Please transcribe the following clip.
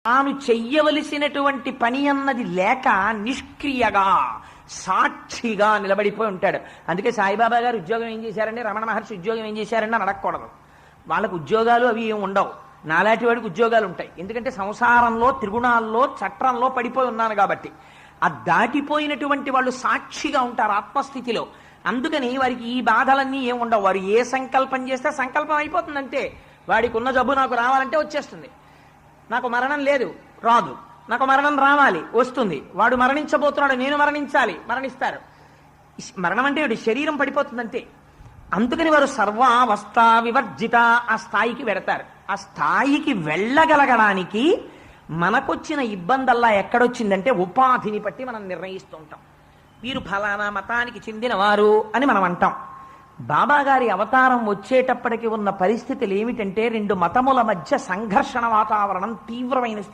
తాను చెయ్యవలసినటువంటి పని అన్నది లేక నిష్క్రియగా సాక్షిగా నిలబడిపోయి ఉంటాడు. అందుకే సాయిబాబా గారు ఉద్యోగం ఏం చేశారండి, రమణ మహర్షి ఉద్యోగం ఏం చేశారండి అని అడగకూడదు. వాళ్ళకు ఉద్యోగాలు అవి ఏమి ఉండవు, నాలాంటి వాడికి ఉద్యోగాలు ఉంటాయి. ఎందుకంటే సంసారంలో త్రిగుణాల్లో చట్రంలో పడిపోయి ఉన్నాను కాబట్టి. ఆ దాటిపోయినటువంటి వాళ్ళు సాక్షిగా ఉంటారు ఆత్మస్థితిలో. అందుకని వారికి ఈ బాధలన్నీ ఏమి ఉండవు. వారు ఏ సంకల్పం చేస్తే సంకల్పం అయిపోతుంది అంతే. వాడికి ఉన్న జబ్బు నాకు రావాలంటే వచ్చేస్తుంది. నాకు మరణం లేదు, రాదు. నాకు మరణం రావాలి, వస్తుంది. వాడు మరణించబోతున్నాడు, నేను మరణించాలి, మరణిస్తారు. మరణం అంటే శరీరం పడిపోతుంది అంతే. అందుకని వారు సర్వావస్థ వివర్జిత ఆ స్థాయికి వెడతారు. ఆ స్థాయికి వెళ్ళగలగడానికి మనకొచ్చిన ఇబ్బందల్లా ఎక్కడొచ్చిందంటే ఉపాధిని బట్టి మనం నిర్ణయిస్తూ ఉంటాం. వీరు ఫలానా మతానికి చెందినవారు అని మనం అంటాం. బాబా గారి అవతారం వచ్చేటప్పటికి ఉన్న పరిస్థితులు ఏమిటంటే రెండు మతముల మధ్య సంఘర్షణ వాతావరణం తీవ్రమైన స్థితి.